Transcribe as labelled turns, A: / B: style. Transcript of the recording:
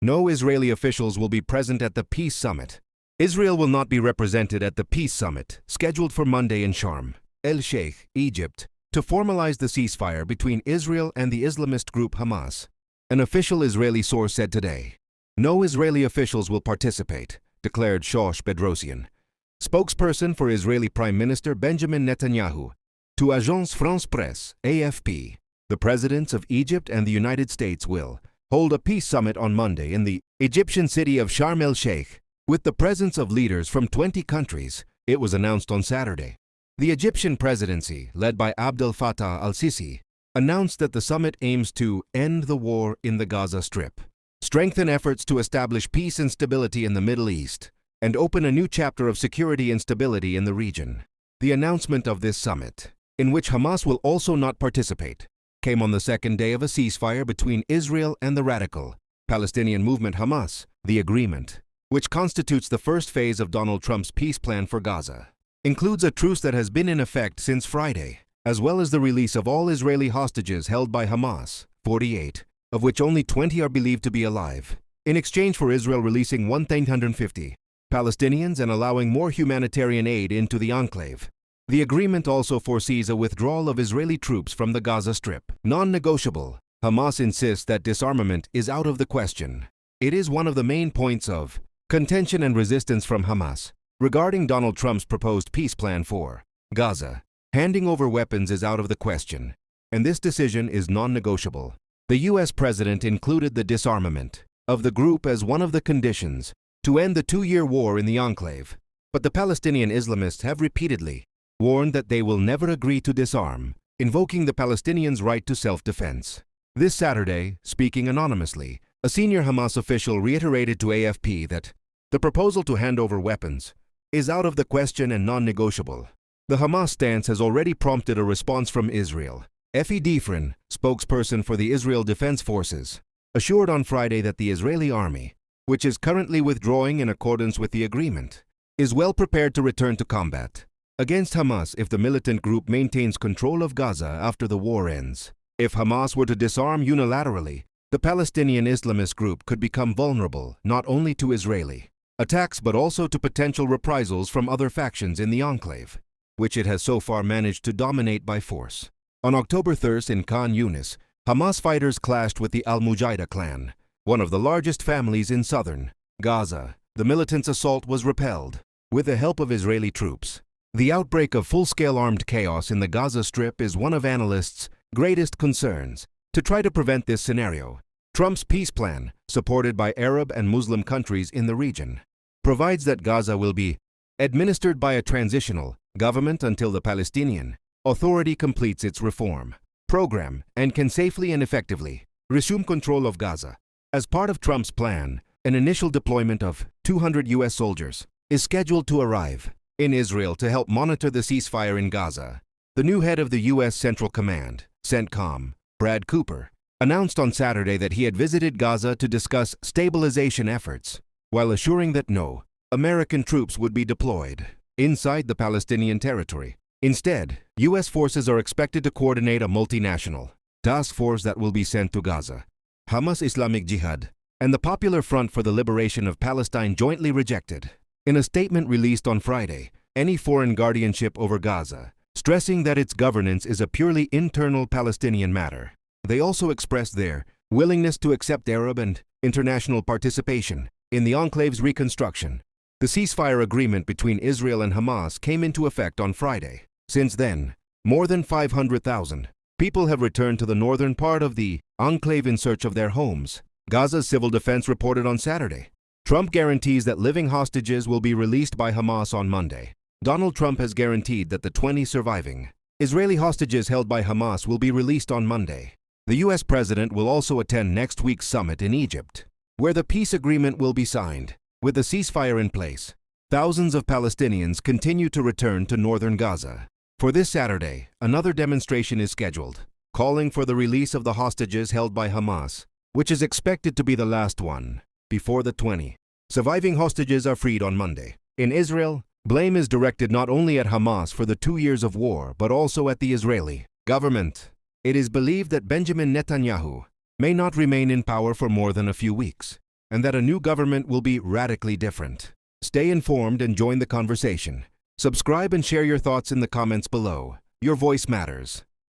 A: No Israeli officials will be present at the peace summit. Israel will not be represented at the peace summit, scheduled for Monday in Sharm el-Sheikh, Egypt, to formalize the ceasefire between Israel and the Islamist group Hamas. An official Israeli source said today, "No Israeli officials will participate," declared Shosh Bedrosian, spokesperson for Israeli Prime Minister Benjamin Netanyahu, to Agence France-Presse, AFP. The presidents of Egypt and the United States will hold a peace summit on Monday in the Egyptian city of Sharm el-Sheikh, with the presence of leaders from 20 countries, it was announced on Saturday. The Egyptian presidency, led by Abdel Fattah al-Sisi, announced that the summit aims to end the war in the Gaza Strip, strengthen efforts to establish peace and stability in the Middle East, and open a new chapter of security and stability in the region. The announcement of this summit, in which Hamas will also not participate, came on the second day of a ceasefire between Israel and the radical Palestinian movement Hamas. The agreement, which constitutes the first phase of Donald Trump's peace plan for Gaza, includes a truce that has been in effect since Friday, as well as the release of all Israeli hostages held by Hamas, 48, of which only 20 are believed to be alive, in exchange for Israel releasing 150 Palestinians and allowing more humanitarian aid into the enclave. The agreement also foresees a withdrawal of Israeli troops from the Gaza Strip. Non-negotiable, Hamas insists that disarmament is out of the question. It is one of the main points of contention and resistance from Hamas regarding Donald Trump's proposed peace plan for Gaza. Handing over weapons is out of the question, and this decision is non-negotiable. The U.S. president included the disarmament of the group as one of the conditions to end the two-year war in the enclave, but the Palestinian Islamists have repeatedly warned that they will never agree to disarm, invoking the Palestinians' right to self-defense. This Saturday, speaking anonymously, a senior Hamas official reiterated to AFP that the proposal to hand over weapons is out of the question and non-negotiable. The Hamas stance has already prompted a response from Israel. Effie Defrin, spokesperson for the Israel Defense Forces, assured on Friday that the Israeli army, which is currently withdrawing in accordance with the agreement, is well prepared to return to combat against Hamas if the militant group maintains control of Gaza after the war ends. If Hamas were to disarm unilaterally, the Palestinian Islamist group could become vulnerable not only to Israeli attacks but also to potential reprisals from other factions in the enclave, which it has so far managed to dominate by force. On October 3rd in Khan Yunis, Hamas fighters clashed with the Al-Mujahideen clan, one of the largest families in southern Gaza. The militants' assault was repelled with the help of Israeli troops. The outbreak of full-scale armed chaos in the Gaza Strip is one of analysts' greatest concerns. To try to prevent this scenario, Trump's peace plan, supported by Arab and Muslim countries in the region, provides that Gaza will be administered by a transitional government until the Palestinian Authority completes its reform program and can safely and effectively resume control of Gaza. As part of Trump's plan, an initial deployment of 200 U.S. soldiers is scheduled to arrive in Israel to help monitor the ceasefire in Gaza. The new head of the U.S. Central Command, CENTCOM, Brad Cooper, announced on Saturday that he had visited Gaza to discuss stabilization efforts, while assuring that no American troops would be deployed inside the Palestinian territory. Instead, U.S. forces are expected to coordinate a multinational task force that will be sent to Gaza. Hamas Islamic Jihad and the Popular Front for the Liberation of Palestine jointly rejected, in a statement released on Friday, any foreign guardianship over Gaza, stressing that its governance is a purely internal Palestinian matter. They also expressed their willingness to accept Arab and international participation in the enclave's reconstruction. The ceasefire agreement between Israel and Hamas came into effect on Friday. Since then, more than 500,000 people have returned to the northern part of the enclave in search of their homes. Gaza's civil defense reported on Saturday. Trump guarantees that living hostages will be released by Hamas on Monday. Donald Trump has guaranteed that the 20 surviving Israeli hostages held by Hamas will be released on Monday. The U.S. president will also attend next week's summit in Egypt, where the peace agreement will be signed. With the ceasefire in place, thousands of Palestinians continue to return to northern Gaza. For this Saturday, another demonstration is scheduled, calling for the release of the hostages held by Hamas, which is expected to be the last one before the 20 surviving hostages are freed on Monday. In Israel, blame is directed not only at Hamas for the 2 years of war, but also at the Israeli government. It is believed that Benjamin Netanyahu may not remain in power for more than a few weeks. and that a new government will be radically different. Stay informed and join the conversation. Subscribe and share your thoughts in the comments below. Your voice matters.